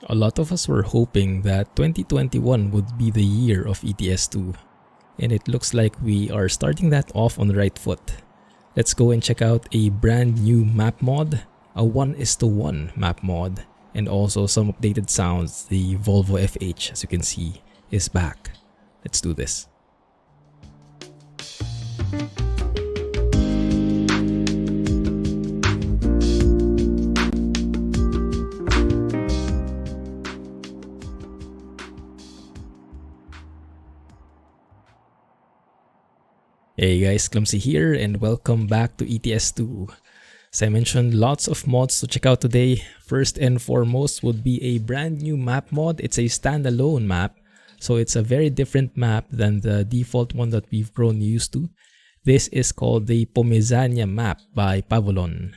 A lot of us were hoping that 2021 would be the year of ETS2, and it looks like we are starting that off on the right foot. Let's go and check out a brand new map mod, a 1:1 map mod, and also some updated sounds. The Volvo FH, as you can see, is back. Let's do this. Hey guys, Clumsy here and welcome back to ETS2. As I mentioned, lots of mods to check out today. First and foremost would be a brand new map mod. It's a standalone map, so it's a very different map than the default one that we've grown used to. This is called the Pomezania Map by Patron,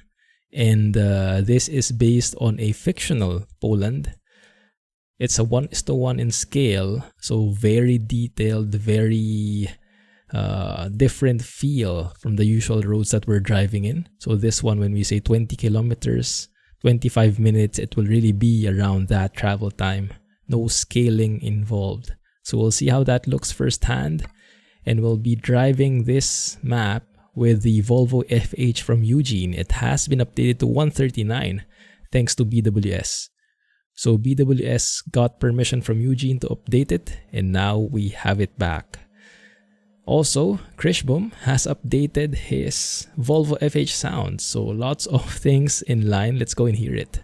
and this is based on a fictional Poland. It's a 1:1 in scale, so very detailed, very different feel from the usual roads that we're driving in. So this one, when we say 20 kilometers, 25 minutes, it will really be around that travel time. No scaling involved. So we'll see how that looks firsthand. And we'll be driving this map with the Volvo FH from Eugene. It has been updated to 139 thanks to BWS. So BWS got permission from Eugene to update it, and now we have it back. Also, Kriechbaum has updated his Volvo FH sound, so lots of things in line. Let's go and hear it.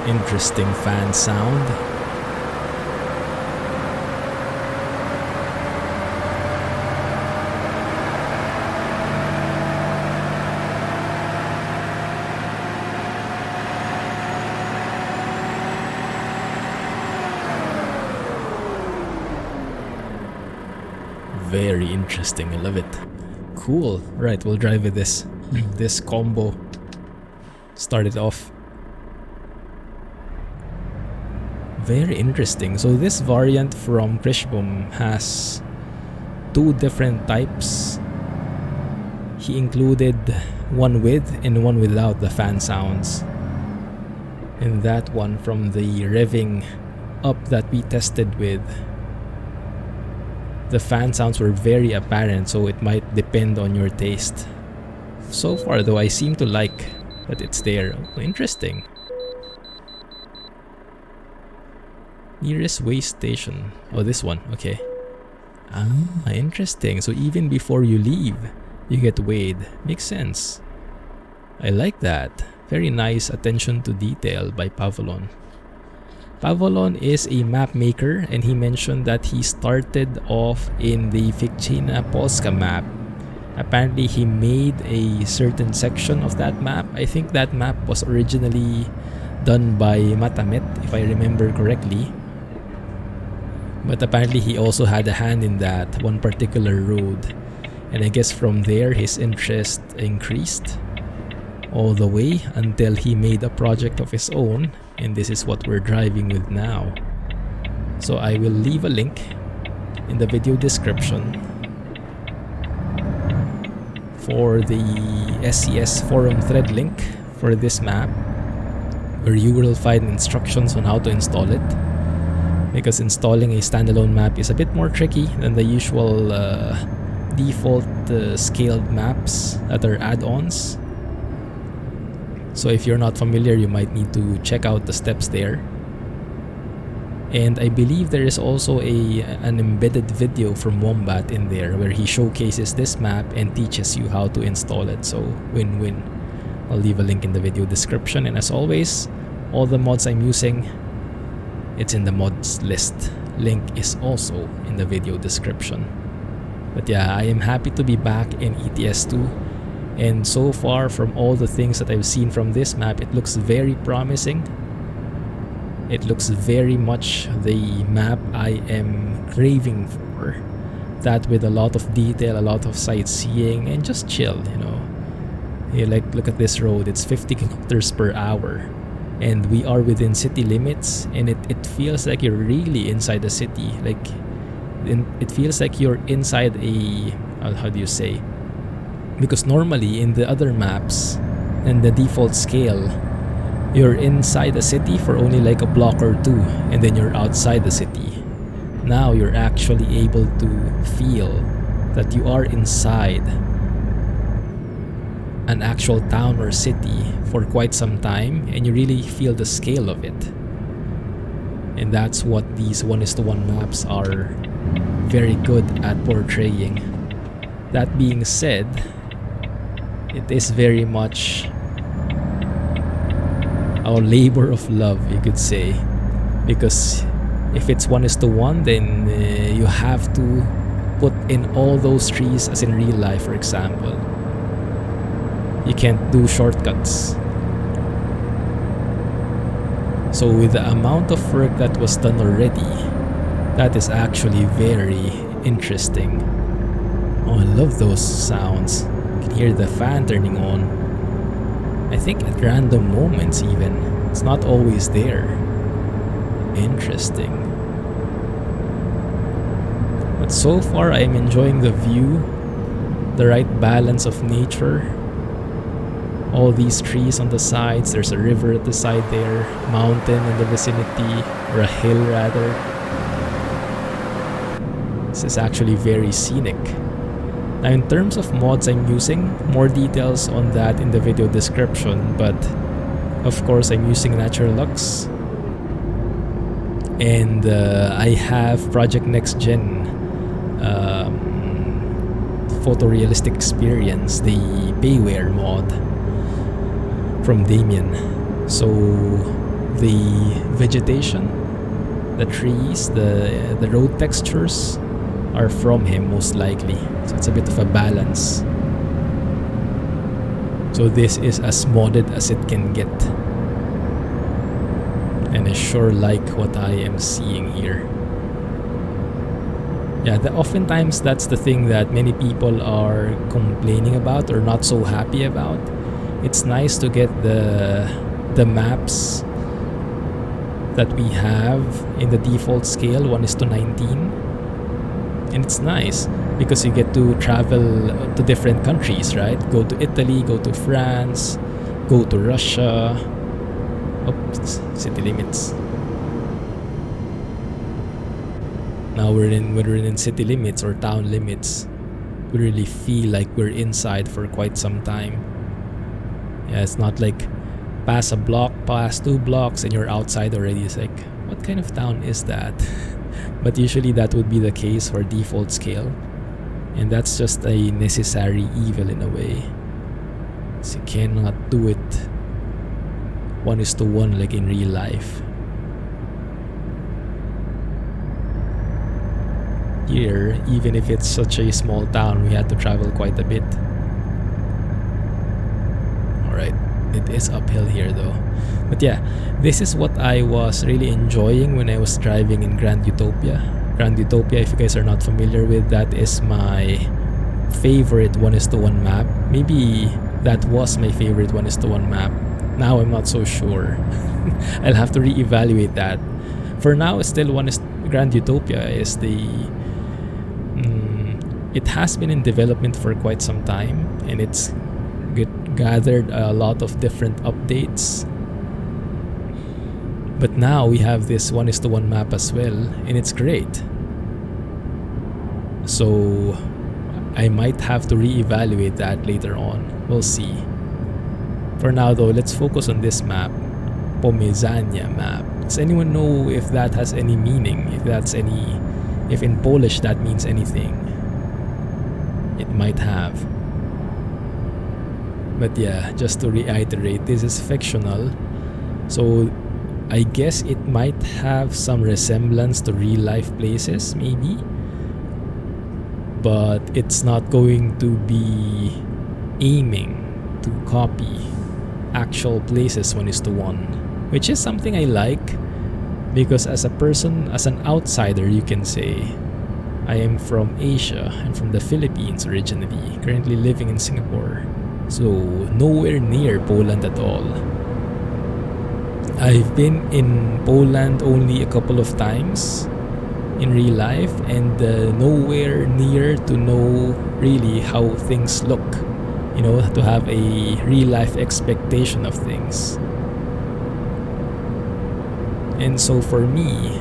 Interesting fan sound. Very interesting, I love it. Cool. Right, we'll drive with this. This combo started off. Very interesting. So this variant from Kriechbaum has two different types. He included one with and one without the fan sounds. And that one from the revving up that we tested with, the fan sounds were very apparent, so it might depend on your taste. So far though, I seem to like that it's there. Oh, interesting. Nearest way station. Oh, this one. Okay. Ah, interesting. So even before you leave, you get weighed. Makes sense. I like that. Very nice attention to detail by Patron. Patron is a map maker, and he mentioned that he started off in the Fictional map. Apparently he made a certain section of that map. I think that map was originally done by Matamet, if I remember correctly. But apparently he also had a hand in that one particular road. And I guess from there his interest increased all the way until he made a project of his own, and this is what we're driving with now. So I will leave a link in the video description for the SCS forum thread link for this map, where you will find instructions on how to install it, because installing a standalone map is a bit more tricky than the usual default scaled maps that are add-ons. So if you're not familiar, you might need to check out the steps there. And I believe there is also an embedded video from Wombat in there where he showcases this map and teaches you how to install it. So win-win. I'll leave a link in the video description, and as always, all the mods I'm using, it's in the mods list. Link is also in the video description. But yeah, I am happy to be back in ETS2. And so far, from all the things that I've seen from this map, it looks very promising. It looks very much the map I am craving for. That with a lot of detail, a lot of sightseeing, and just chill, you know. Yeah, like look at this road, it's 50 kilometers per hour. And we are within city limits, and it feels like you're really inside the city. Like, it feels like you're inside a, how do you say? Because normally in the other maps and the default scale, you're inside the city for only like a block or two, and then you're outside the city. Now you're actually able to feel that you are inside an actual town or city for quite some time, and you really feel the scale of it. And that's what these 1:1 maps are very good at portraying. That being said, it is very much a labor of love, you could say, because if it's 1:1, then you have to put in all those trees as in real life, for example. You can't do shortcuts. So with the amount of work that was done already, that is actually very interesting. Oh, I love those sounds. You can hear the fan turning on. I think at random moments even. It's not always there. Interesting. But so far I'm enjoying the view, the right balance of nature. All these trees on the sides, there's a river at the side there, mountain in the vicinity, or a hill rather. This is actually very scenic. Now in terms of mods I'm using, more details on that in the video description, but of course I'm using Naturalux. And I have Project Next Gen Photorealistic Experience, the Payware mod from Damian. So the vegetation, the trees, the road textures are from him most likely. So it's a bit of a balance. So this is as modded as it can get. And I sure like what I am seeing here. Yeah, oftentimes that's the thing that many people are complaining about or not so happy about. It's nice to get the maps that we have in the default scale 1:19, and it's nice because you get to travel to different countries, right? Go to Italy, go to France, go to Russia. Oops, city limits. Now we're in city limits or town limits. We really feel like we're inside for quite some time. Yeah, it's not like pass a block, pass 2 blocks, and you're outside already. It's like, what kind of town is that? But usually that would be the case for default scale. And that's just a necessary evil in a way. So you cannot do it 1:1 like in real life. Here, even if it's such a small town, we had to travel quite a bit. It is uphill here though. But yeah, this is what I was really enjoying when I was driving in Grand Utopia. Grand Utopia, if you guys are not familiar with, that is my favorite 1:1 map. Maybe that was my favorite 1:1 map. Now I'm not so sure. I'll have to reevaluate that. For now, it's still Grand Utopia is the... it has been in development for quite some time, and it's gathered a lot of different updates. But now we have this 1:1 map as well, and it's great. So I might have to reevaluate that later on. We'll see. For now though, let's focus on this map, Pomezania Map. Does anyone know if that has any meaning? If in Polish that means anything? It might have. But yeah, just to reiterate, this is fictional. So I guess it might have some resemblance to real life places, maybe. But it's not going to be aiming to copy actual places 1:1, which is something I like, because as a person, as an outsider, you can say, I am from Asia. I'm from the Philippines originally, currently living in Singapore. So nowhere near Poland at all. I've been in Poland only a couple of times in real life, and nowhere near to know really how things look, you know, to have a real life expectation of things. And so for me,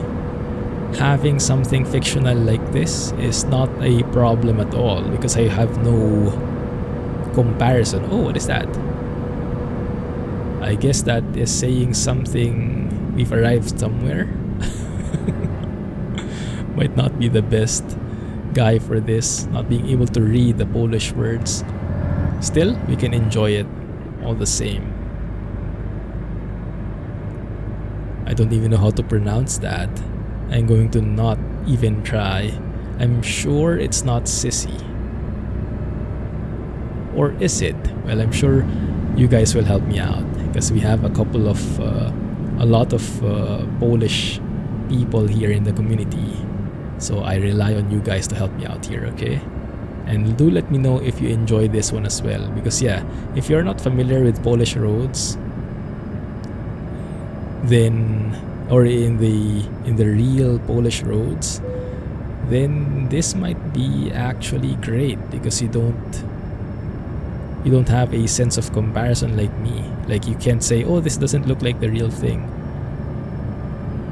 having something fictional like this is not a problem at all, because I have no comparison. Oh, what is that? I guess that is saying something, we've arrived somewhere. Might not be the best guy for this, not being able to read the Polish words. Still, we can enjoy it all the same. I don't even know how to pronounce that. I'm going to not even try. I'm sure it's not sissy. Or is it? Well, I'm sure you guys will help me out, because we have a lot of Polish people here in the community. So I rely on you guys to help me out here, okay? And do let me know if you enjoy this one as well, because yeah, if you're not familiar with Polish roads, then, or in the real Polish roads, then this might be actually great, because you don't have a sense of comparison like me. Like, you can't say, oh, this doesn't look like the real thing,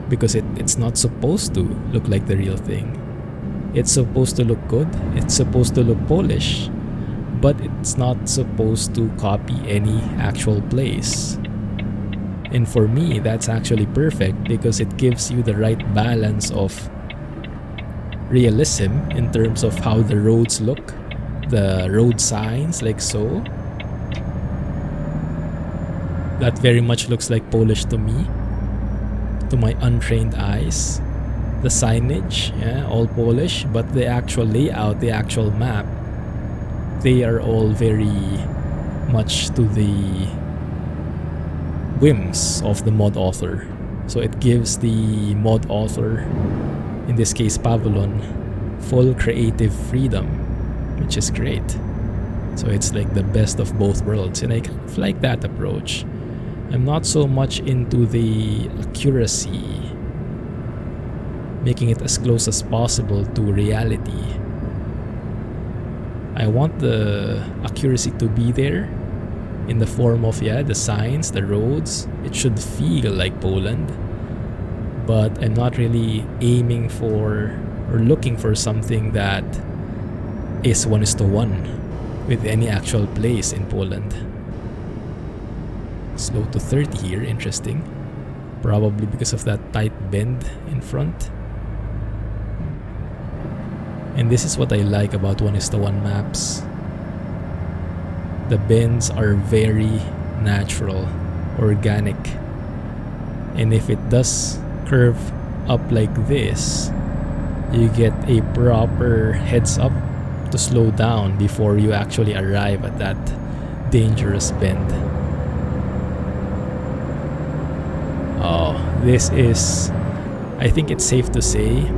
because it's not supposed to look like the real thing. It's supposed to look good, it's supposed to look Polish, but it's not supposed to copy any actual place. And for me, that's actually perfect, because it gives you the right balance of realism in terms of how the roads look, the road signs, like so. That very much looks like Polish to me, to my untrained eyes. The signage, yeah, all Polish, but the actual layout, the actual map, they are all very much to the whims of the mod author. So it gives the mod author, in this case Pavlon, full creative freedom, which is great. So it's like the best of both worlds, and I kind of like that approach. I'm not so much into the accuracy, making it as close as possible to reality. I want the accuracy to be there in the form of, yeah, the signs, the roads. It should feel like Poland, but I'm not really aiming for or looking for something that is 1:1 with any actual place in Poland. Slow to 30 here, interesting. Probably because of that tight bend in front. And this is what I like about 1:1 maps. The bends are very natural, organic. And if it does curve up like this, you get a proper heads up to slow down before you actually arrive at that dangerous bend. Oh, this is, I think it's safe to say,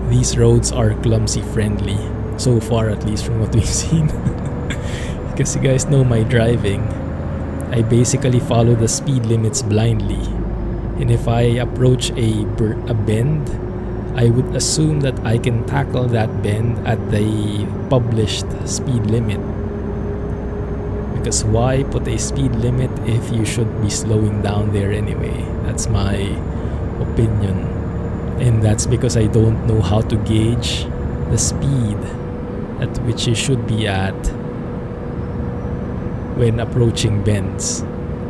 these roads are clumsy friendly, so far at least from what we've seen. Because you guys know my driving, I basically follow the speed limits blindly. And if I approach a bend, I would assume that I can tackle that bend at the published speed limit. Because why put a speed limit if you should be slowing down there anyway? That's my opinion. And that's because I don't know how to gauge the speed at which you should be at when approaching bends.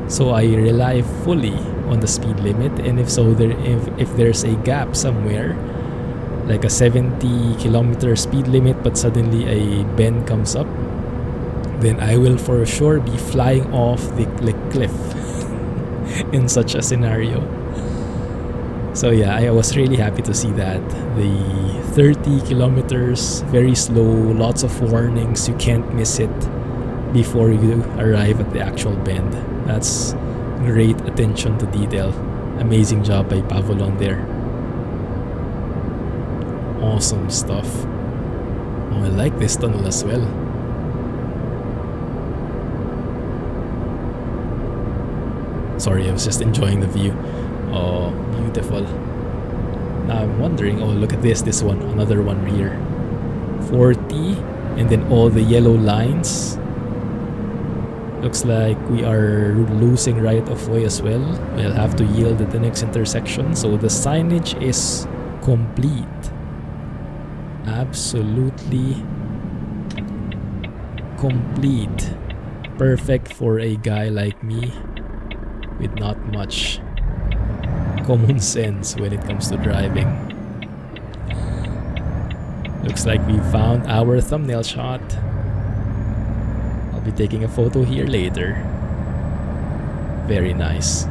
So I rely fully on the speed limit, and if there's a gap somewhere, like a 70-kilometer speed limit, but suddenly a bend comes up, then I will for sure be flying off the cliff in such a scenario. So yeah, I was really happy to see that. The 30 kilometers, very slow, lots of warnings, you can't miss it before you arrive at the actual bend. That's great attention to detail. Amazing job by Pavlon there. Awesome stuff. Oh, I like this tunnel as well. Sorry, I was just enjoying the view. Oh, beautiful. Now I'm wondering, oh, look at this one, another one here. 40, and then all the yellow lines. Looks like we are losing right of way as well. We'll have to yield at the next intersection. So the signage is complete. Absolutely complete. Perfect for a guy like me with not much common sense when it comes to driving. Looks like we found our thumbnail shot. I'll be taking a photo here later. Very nice.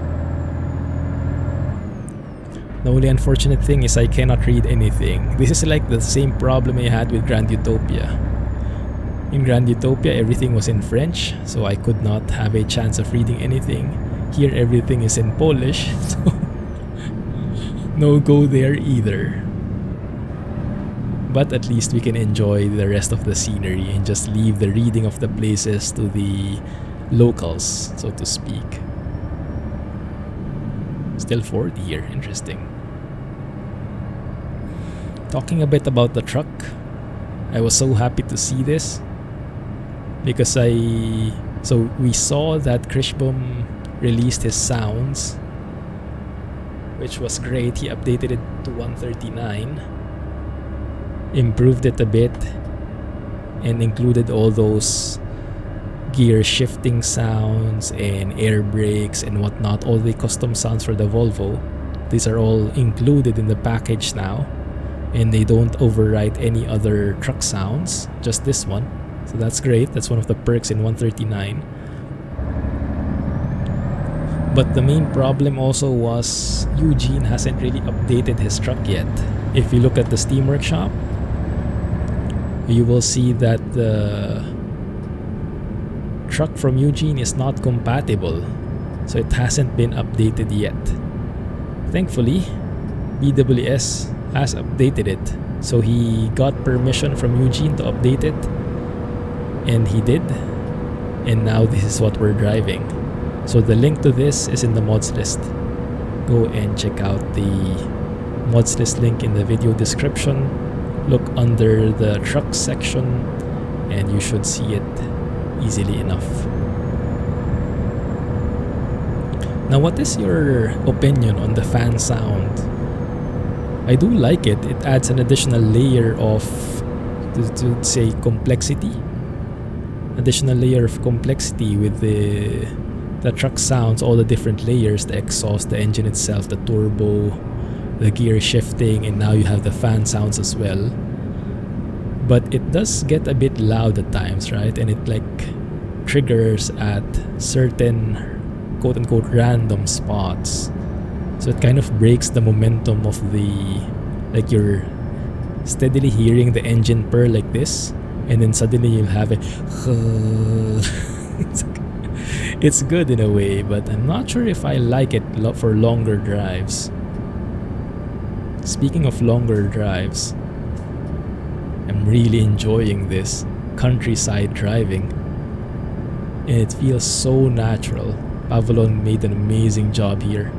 The only unfortunate thing is I cannot read anything. This is like the same problem I had with Grand Utopia. In Grand Utopia, everything was in French, so I could not have a chance of reading anything. Here, everything is in Polish, so no go there either. But at least we can enjoy the rest of the scenery and just leave the reading of the places to the locals, so to speak. Still 40 here, interesting. Talking a bit about the truck, I was so happy to see this because we saw that Kriechbaum released his sounds, which was great. He updated it to 139, improved it a bit, and included all those gear shifting sounds and air brakes and whatnot, all the custom sounds for the Volvo. These are all included in the package now, and they don't overwrite any other truck sounds, just this one. So that's great. That's one of the perks in 139. But the main problem also was Eugene hasn't really updated his truck yet. If you look at the Steam Workshop, you will see that the truck from Eugene is not compatible, so it hasn't been updated yet. Thankfully, BWS has updated it, so he got permission from Eugene to update it, and he did, and now this is what we're driving. So the link to this is in the mods list. Go and check out the mods list link in the video description. Look under the truck section and you should see it easily enough. Now, what is your opinion on the fan sound? I do like it. It adds an additional layer of, to say, complexity. Additional layer of complexity with the truck sounds, all the different layers, the exhaust, the engine itself, the turbo, the gear shifting, and now you have the fan sounds as well. But it does get a bit loud at times, right? And it like triggers at certain quote-unquote random spots. So it kind of breaks the momentum of the, like you're steadily hearing the engine purr like this, and then suddenly you'll have it. It's good in a way, but I'm not sure if I like it for longer drives. Speaking of longer drives, I'm really enjoying this countryside driving, and it feels so natural. Pavolon made an amazing job here.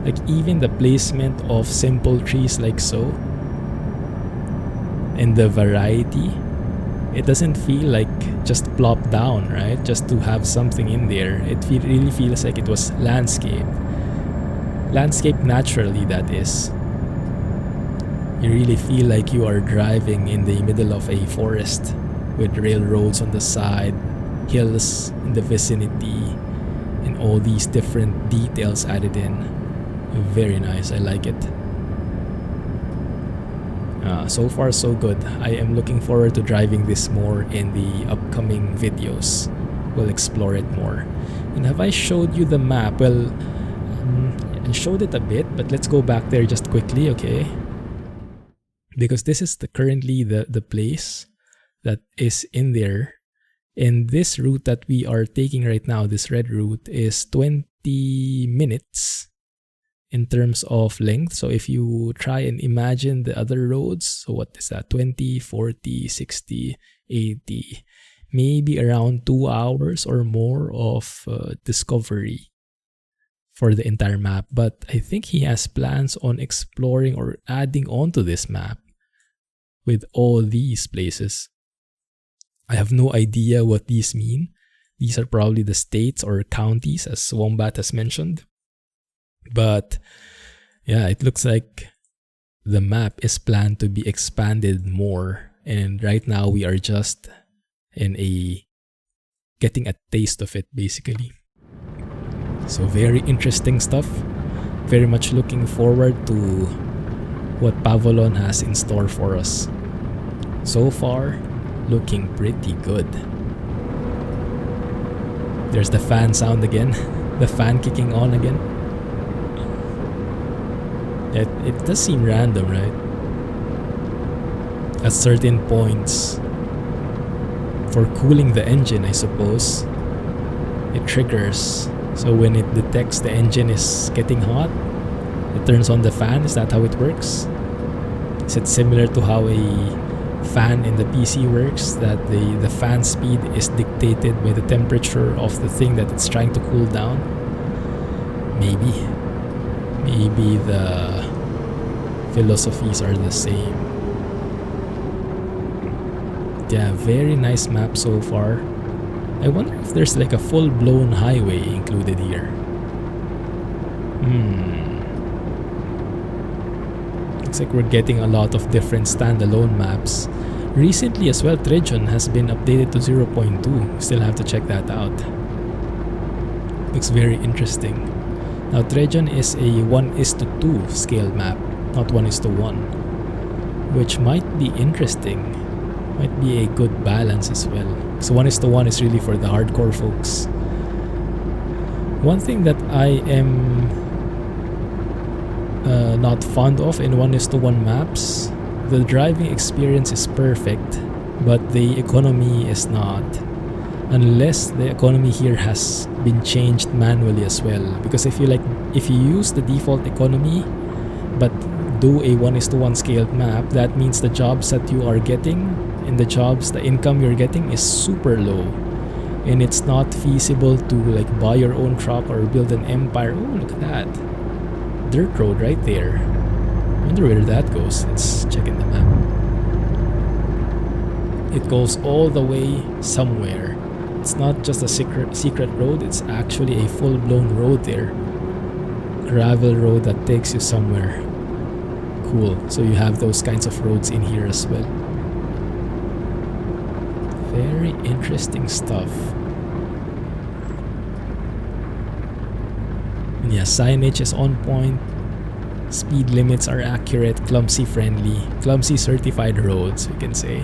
Like even the placement of simple trees like so, and the variety, it doesn't feel like just plop down, right? Just to have something in there. It really feels like it was landscape. Landscape naturally, that is. You really feel like you are driving in the middle of a forest with railroads on the side, hills in the vicinity, and all these different details added in. Very nice, I like it. So far so good. I am looking forward to driving this more in the upcoming videos. We'll explore it more. And have I showed you the map? Well, I showed it a bit, but let's go back there just quickly, okay? Because this is currently the place that is in there. And this route that we are taking right now, this red route, is 20 minutes in terms of length. So if you try and imagine the other roads, so what is that? 20, 40, 60, 80, maybe around 2 hours or more of discovery. for the entire map, but I think he has plans on exploring or adding on to this map with all these places. I have no idea what these mean. These are probably the states or counties, as Wombat has mentioned. But yeah, it looks like the map is planned to be expanded more, and right now we are just getting a taste of it basically. So very interesting stuff. Very much looking forward to what Pavolon has in store for us. So far, looking pretty good. There's the fan sound again. The fan kicking on again. It does seem random, right? At certain points, for cooling the engine, I suppose, it triggers. So when it detects the engine is getting hot, it turns on the fan. Is that how it works? Is it similar to how a fan in the PC works, that the fan speed is dictated by the temperature of the thing that it's trying to cool down? Maybe the philosophies are the same. Yeah, very nice map so far. I wonder if there's like a full-blown highway included here. Looks like we're getting a lot of different standalone maps. Recently as well, Trejon has been updated to 0.2. Still have to check that out. Looks very interesting. Now Trejon is a 1:2 scale map, not 1:1, which might be interesting. Might be a good balance as well. So 1:1 is really for the hardcore folks. One thing that I am not fond of in 1:1 maps, the driving experience is perfect, but the economy is not. Unless the economy here has been changed manually as well. Because if you use the default economy, but do a 1:1 scaled map, that means the jobs that you are getting, and the income you're getting is super low, and it's not feasible to like buy your own truck or build an empire. Oh, look at that dirt road right there. I wonder where that goes. Let's check in the map. It goes all the way somewhere. It's not just a secret road, it's actually a full-blown road there. Gravel road that takes you somewhere. Cool. So you have those kinds of roads in here as well. Very interesting stuff. And yeah, signage is on point. Speed limits are accurate, Clumsy friendly, Clumsy certified roads, we can say.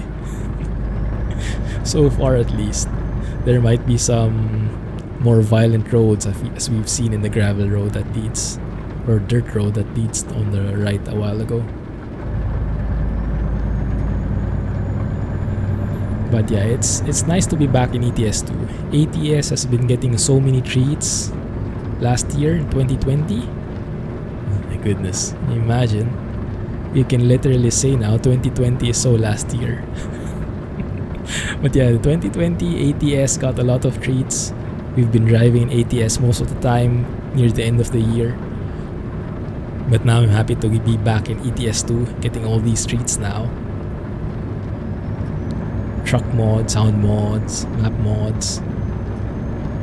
So far at least. There might be some more violent roads as we've seen in the gravel road that leads, or dirt road that leads on the right a while ago. But yeah, it's nice to be back in ETS2. ATS has been getting so many treats last year in 2020. Oh my goodness, can you imagine? You can literally say now 2020 is so last year. But yeah, 2020 ATS got a lot of treats. We've been driving in ATS most of the time near the end of the year. But now I'm happy to be back in ETS2, getting all these treats now. Truck mods, sound mods, map mods.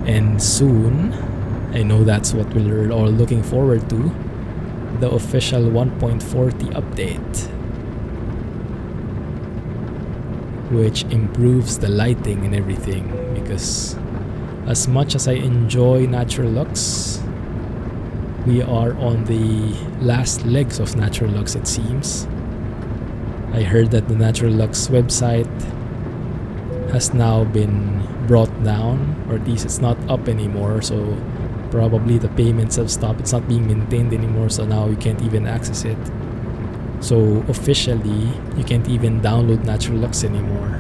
And soon, I know that's what we're all looking forward to, the official 1.40 update, which improves the lighting and everything, because as much as I enjoy Naturalux, we are on the last legs of Naturalux, it seems. I heard that the Naturalux website has now been brought down, or at least it's not up anymore, so probably the payments have stopped. It's not being maintained anymore, so now you can't even access it. So officially, you can't even download Naturalux anymore.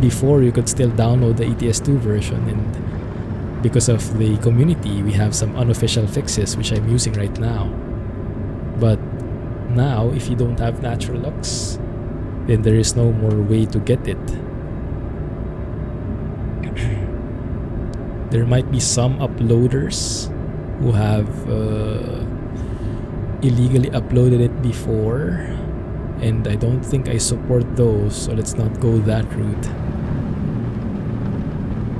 Before, you could still download the ETS2 version, and because of the community, we have some unofficial fixes which I'm using right now. But now, if you don't have Naturalux, then there is no more way to get it. There might be some uploaders who have illegally uploaded it before, and I don't think I support those, so let's not go that route.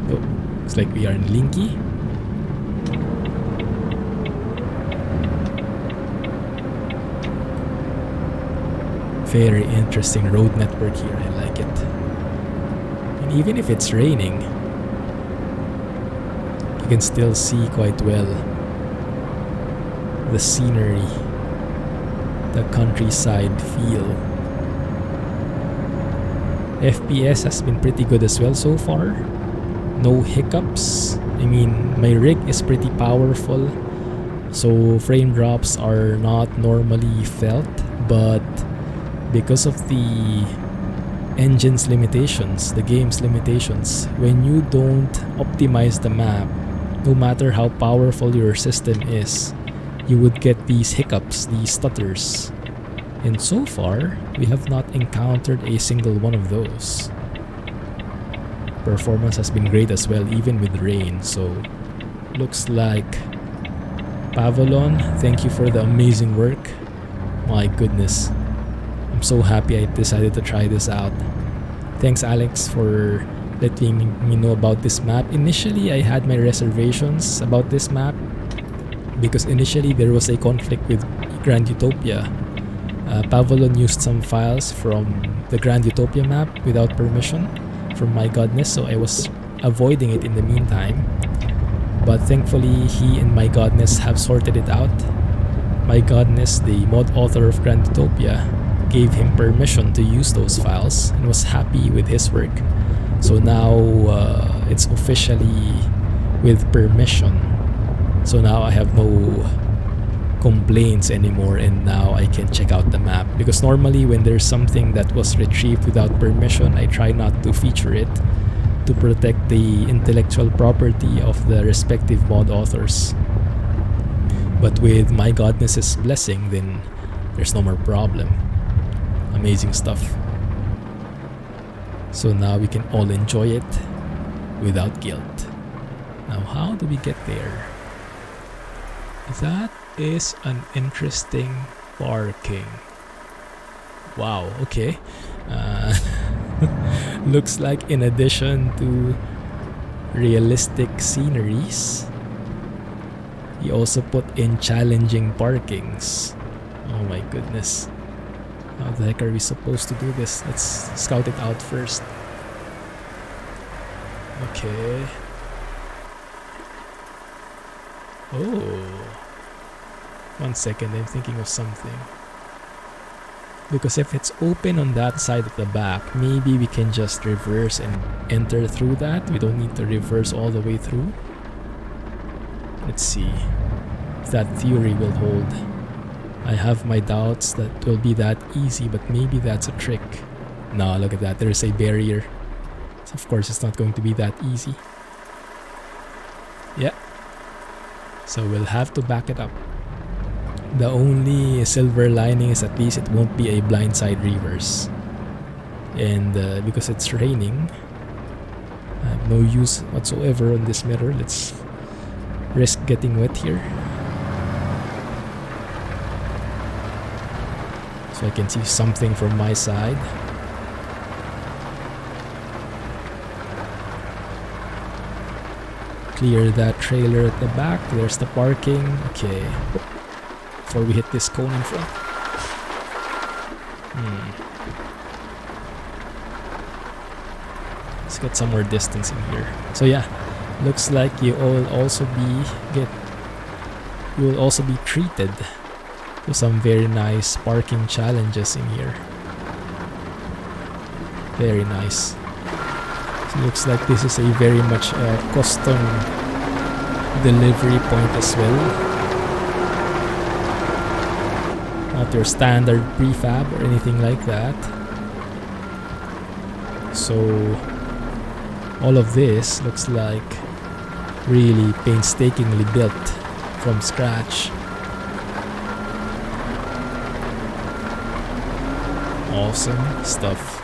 Oh, looks like we are in Linky. Very interesting road network here, I like it. And even if it's raining, you can still see quite well the scenery, the countryside feel. FPS has been pretty good as well so far. No hiccups. I mean, my rig is pretty powerful, so frame drops are not normally felt, but because of the engine's limitations, the game's limitations, when you don't optimize the map, no matter how powerful your system is, you would get these hiccups, these stutters. And so far, we have not encountered a single one of those. Performance has been great as well, even with rain, so looks like Pavalon, thank you for the amazing work. My goodness. I'm so happy I decided to try this out. Thanks Alex for letting me know about this map. Initially, I had my reservations about this map because initially there was a conflict with Grand Utopia. Pavalon used some files from the Grand Utopia map without permission from My Godness, so I was avoiding it in the meantime. But thankfully, he and My Godness have sorted it out. My Godness, the mod author of Grand Utopia, gave him permission to use those files and was happy with his work. So now it's officially with permission. So now I have no complaints anymore, and now I can check out the map. Because normally when there's something that was retrieved without permission, I try not to feature it to protect the intellectual property of the respective mod authors. But with My Godness's blessing, then there's no more problem. Amazing stuff. So now we can all enjoy it without guilt. Now how do we get there? That is an interesting parking. Wow, okay. Looks like in addition to realistic sceneries, he also put in challenging parkings. Oh my goodness. How the heck are we supposed to do this? Let's scout it out first. Okay. Oh. 1 second, I'm thinking of something. Because if it's open on that side of the back, maybe we can just reverse and enter through that. We don't need to reverse all the way through. Let's see if that theory will hold. I have my doubts that it will be that easy, but maybe that's a trick. No, look at that. There's a barrier. So of course, it's not going to be that easy. Yeah. So we'll have to back it up. The only silver lining is at least it won't be a blindside reverse. And because it's raining, I have no use whatsoever on this mirror. Let's risk getting wet here. So I can see something from my side. Clear that trailer at the back. There's the parking. Okay. Before we hit this cone in front. Let's get some more distance in here. So yeah, looks like you will also be treated to some very nice parking challenges in here. Very nice. So looks like this is a very much custom delivery point as well. Not your standard prefab or anything like that. So all of this looks like really painstakingly built from scratch. Awesome stuff.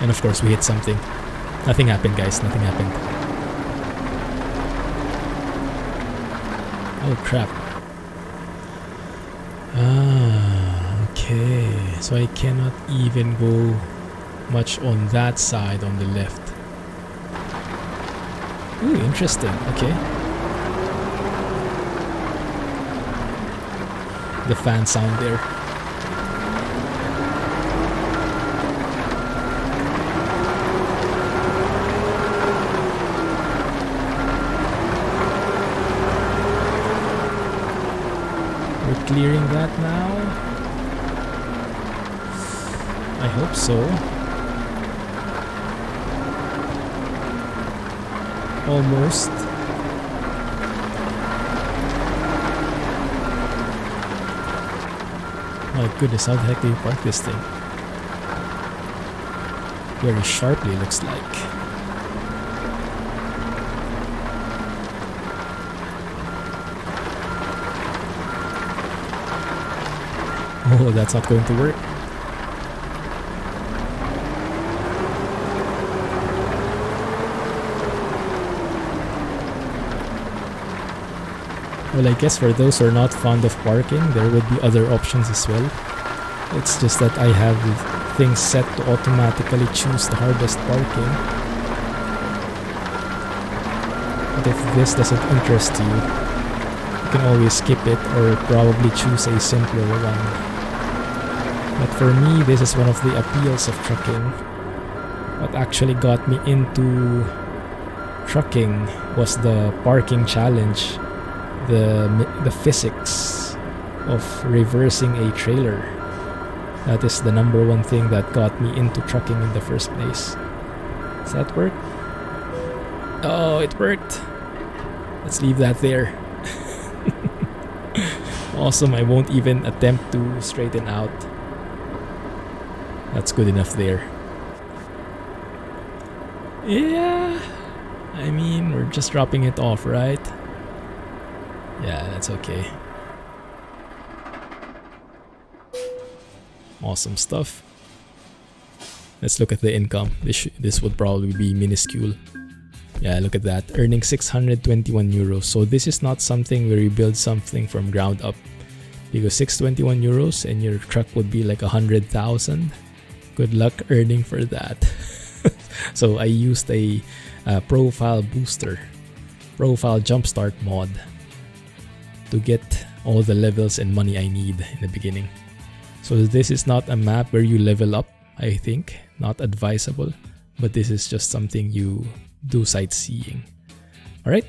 And of course we hit something. Nothing happened, guys. Nothing happened. Oh crap. Ah, okay. So I cannot even go much on that side on the left. Ooh, interesting. Okay. The fan sound there. We're clearing that now. I hope so. Almost. My goodness, how the heck do you park this thing? Very sharply, looks like. Oh, that's not going to work. Well, I guess for those who are not fond of parking, there would be other options as well. It's just that I have things set to automatically choose the hardest parking. But if this doesn't interest you, you can always skip it or probably choose a simpler one. But for me, this is one of the appeals of trucking. What actually got me into trucking was the parking challenge. The physics of reversing a trailer. That is the #1 thing that got me into trucking in the first place. Does that work? Oh, it worked. Let's leave that there. Awesome, I won't even attempt to straighten out. That's good enough there. Yeah, I mean, we're just dropping it off, right? Yeah, that's okay. Awesome stuff. Let's look at the income. This would probably be minuscule. Yeah, look at that. Earning 621 euros. So this is not something where you build something from ground up. Because 621 euros and your truck would be like 100,000. Good luck earning for that. So I used a profile booster, profile jumpstart mod to get all the levels and money I need in the beginning. So this is not a map where you level up, I think. Not advisable. But this is just something you do sightseeing. Alright.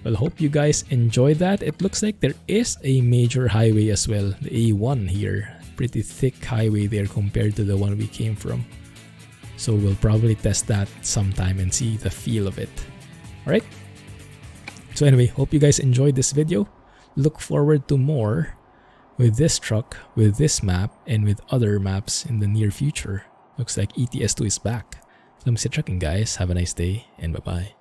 Well, hope you guys enjoyed that. It looks like there is a major highway as well. The A1 here. Pretty thick highway there compared to the one we came from. So we'll probably test that sometime and see the feel of it. Alright. So anyway, hope you guys enjoyed this video. Look forward to more with this truck, with this map, and with other maps in the near future. Looks like ETS2 is back. Clumsy trucking, guys. Have a nice day and bye-bye.